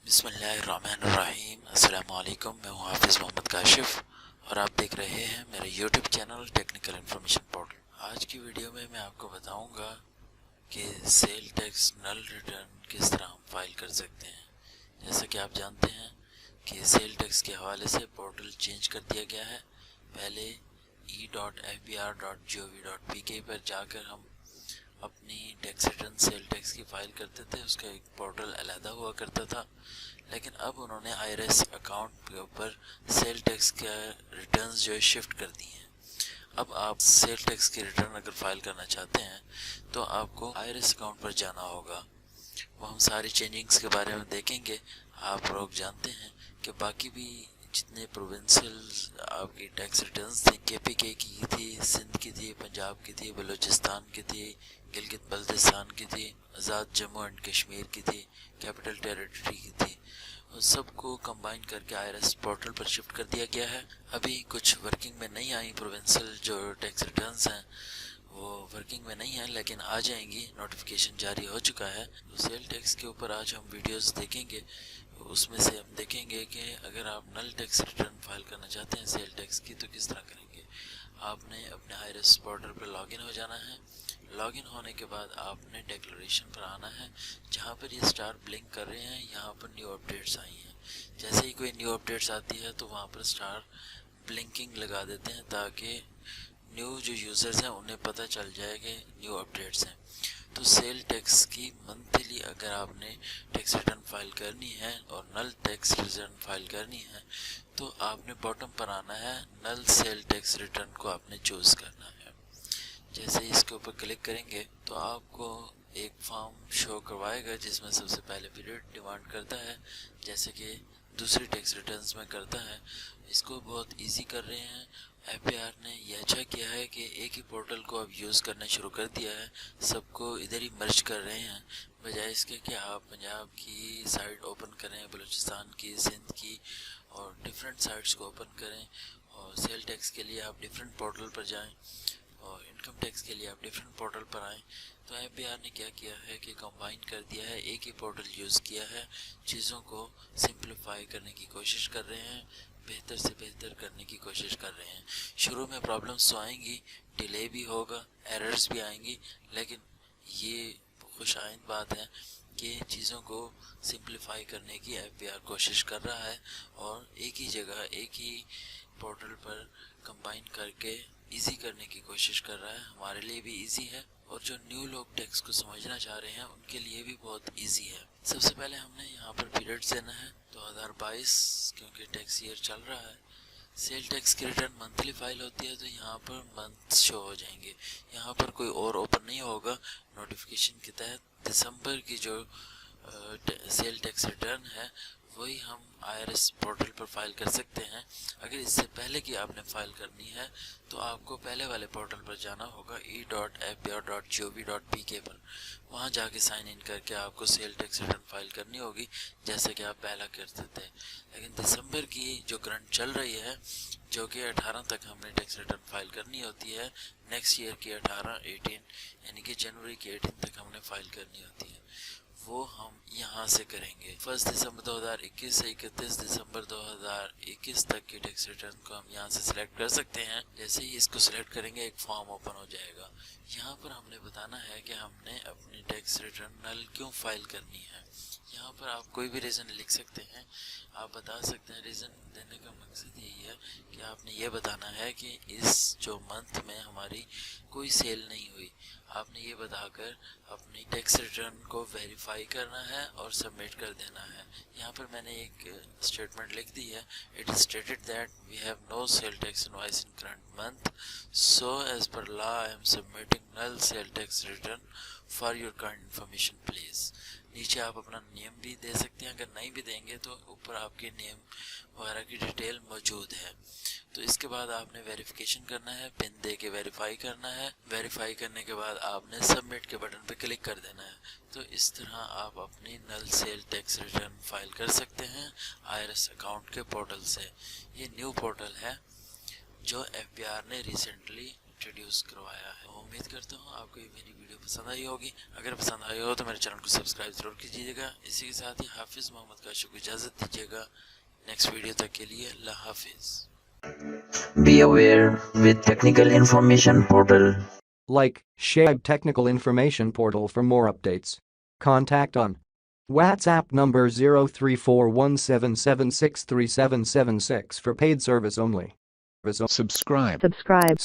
बिस्मिल्लाहिर्रहमानिर्रहीम। अस्सलामुअलैकुम। मैं हूँ हाफिज़ मोहम्मद काशिफ और आप देख रहे हैं मेरा YouTube channel technical information portal. आज की वीडियो में मैं आपको बताऊंगा कि सेल टैक्स नल रिटर्न किस तरह हम फाइल कर सकते हैं। जैसा कि आप जानते हैं कि सेल टैक्स के हवाले से पोर्टल चेंज कर दिया गया है। पहले e.fbr.gov.pk पर जाकर हम अपनी टैक्स रिटर्न सेल टैक्स की फाइल करते थे, उसका एक पोर्टल अलहदा हुआ करता था। लेकिन अब उन्होंने आईआरएस अकाउंट के ऊपर सेल टैक्स का रिटर्न्स जो है शिफ्ट कर दी हैं। अब आप सेल टैक्स की रिटर्न अगर फाइल करना चाहते हैं तो आपको आईआरएस अकाउंट पर जाना होगा। वो हम सारी चेंजिंग्स के बारे में देखेंगे। आप लोग जानते हैं कि बाकी भी जितने प्रोविंशियल आपकी टैक्स रिटर्न्स थी, केपीके की थी, सिंध की थी, पंजाब की थी, बलूचिस्तान की थी, गिलगित बल्तिस्तान की थी, आज़ाद जम्मू एंड कश्मीर की थी, कैपिटल टेरिटरी की थी, उन सबको कंबाइन करके आईआरएस पोर्टल पर शिफ्ट कर दिया गया है। अभी कुछ वर्किंग में नहीं आई प्रोविंशियल जो टैक्स रिटर्न्स हैं वो वर्किंग में नहीं है, लेकिन आ जाएंगी। नोटिफिकेशन जारी हो चुका है। तो सेल टैक्स के ऊपर आज हम वीडियोस देखेंगे। उसमें से हम देखेंगे कि अगर आप नल टैक्स रिटर्न फाइल करना चाहते हैं सेल टैक्स की तो किस तरह करेंगे। आपने अपने आईआरएस पोर्टल पर लॉगिन हो जाना है। लॉगिन होने के बाद आपने डिक्लेरेशन पर आना है। जहाँ पर ये स्टार ब्लिंक कर रहे हैं यहाँ पर न्यू अपडेट्स आई हैं। जैसे ही कोई न्यू अपडेट्स आती है तो वहाँ पर स्टार ब्लिंकिंग लगा देते हैं ताकि न्यू जो यूज़र्स हैं उन्हें पता चल जाए कि न्यू अपडेट्स हैं। तो सेल टैक्स की मंथली अगर आपने टैक्स रिटर्न फाइल करनी है और नल टैक्स रिटर्न फाइल करनी है तो आपने बॉटम पर आना है। नल सेल टैक्स रिटर्न को आपने चूज़ करना है। जैसे ही इसके ऊपर क्लिक करेंगे तो आपको एक फॉर्म शो करवाएगा जिसमें सबसे पहले पीरियड डिमांड करता है, जैसे कि दूसरी टैक्स रिटर्न्स में करता है। इसको बहुत इजी कर रहे हैं। एफबीआर ने यह अच्छा किया है कि एक ही पोर्टल को अब यूज़ करना शुरू कर दिया है। सबको इधर ही मर्ज कर रहे हैं, बजाय इसके कि आप पंजाब की साइट ओपन करें, बलूचिस्तान की, सिंध की और डिफरेंट साइट्स को ओपन करें। और सेल टैक्स के लिए आप डिफरेंट पोर्टल पर जाएं और इनकम टैक्स के लिए आप डिफरेंट पोर्टल पर आएँ। तो एफबीआर ने क्या किया है कि कंबाइन कर दिया है, एक ही पोर्टल यूज़ किया है। चीज़ों को सिंप्लीफाई करने की कोशिश कर रहे हैं, बेहतर से बेहतर करने की कोशिश कर रहे हैं। शुरू में प्रॉब्लम्स तो आएंगी, डिले भी होगा, एरर्स भी आएंगी, लेकिन ये खुशाइंद बात है कि चीज़ों को सिंप्लीफाई करने की एफबीआर कोशिश कर रहा है और एक ही जगह एक ही पोर्टल पर कंबाइन करके इजी करने की कोशिश कर रहा है। हमारे लिए भी इजी है और जो न्यू लोग टैक्स को समझना चाह रहे हैं उनके लिए भी बहुत इजी है। सबसे पहले हमने यहाँ पर पीरियड्स देना है 2022, क्योंकि टैक्स ईयर चल रहा है। सेल टैक्स की रिटर्न मंथली फाइल होती है तो यहाँ पर मंथ शो हो जाएंगे। यहाँ पर कोई और ओपन नहीं होगा। नोटिफिकेशन के तहत दिसंबर की जो सेल टैक्स रिटर्न है वही हम आईआरएस पोर्टल पर फाइल कर सकते हैं। अगर इससे पहले की आपने फाइल करनी है तो आपको पहले वाले पोर्टल पर जाना होगा e.fbr.gov.pk पर। वहाँ जाके साइन इन करके आपको सेल टैक्स रिटर्न फाइल करनी होगी जैसे कि आप पहला करते थे। लेकिन दिसंबर की जो करंट चल रही है, जो कि 18 तक हमने टैक्स रिटर्न फाइल करनी होती है, नेक्स्ट ईयर की 18 यानी कि जनवरी की 18 तक हमने फाइल करनी होती है, वो हम यहाँ से करेंगे। 1 दिसंबर 2021 से 31 दिसंबर 2021 तक की टैक्स रिटर्न को हम यहाँ से सिलेक्ट कर सकते हैं। जैसे ही इसको सिलेक्ट करेंगे एक फॉर्म ओपन हो जाएगा। यहाँ पर हमने बताना है कि हमने अपनी टैक्स रिटर्न नल क्यों फाइल करनी है। यहाँ पर आप कोई भी रीज़न लिख सकते हैं, आप बता सकते हैं। रीज़न देने का मकसद यही है कि आपने ये बताना है कि इस जो मंथ में हमारी कोई सेल नहीं हुई, आपने ये बताकर अपनी टैक्स रिटर्न को वेरीफाई करना है और सबमिट कर देना है। यहाँ पर मैंने एक स्टेटमेंट लिख दी है। It is stated that we have no sale tax invoice in current month, so as per law I am submitting nil sale tax return for your kind information please. नीचे आप अपना नेम भी दे सकते हैं। अगर नहीं भी देंगे तो ऊपर आपके नेम वगैरह की डिटेल मौजूद है। तो इसके बाद आपने वेरिफिकेशन करना है, पिन दे के वेरीफाई करना है। वेरीफाई करने के बाद आपने सबमिट के बटन पे क्लिक कर देना है। तो इस तरह आप अपनी नल सेल टैक्स रिटर्न फाइल कर सकते हैं आईआरएस अकाउंट के पोर्टल से। ये न्यू पोर्टल है जो एफबीआर ने रिसेंटली इंट्रोड्यूस करवाया है। उम्मीद करता हूँ आपको ये मेरी वीडियो पसंद आई होगी। अगर पसंद आई हो तो मेरे चैनल को सब्सक्राइब जरूर कीजिएगा। इसी के साथ ही हाफिज़ मोहम्मद काशी को इजाज़त दीजिएगा। नेक्स्ट वीडियो तक के लिए अल्लाह हाफिज़। Be aware with Technical Information Portal. Like, share Technical Information Portal for more updates. Contact on WhatsApp number 034177637776 for paid service only. Subscribe. Subscribe.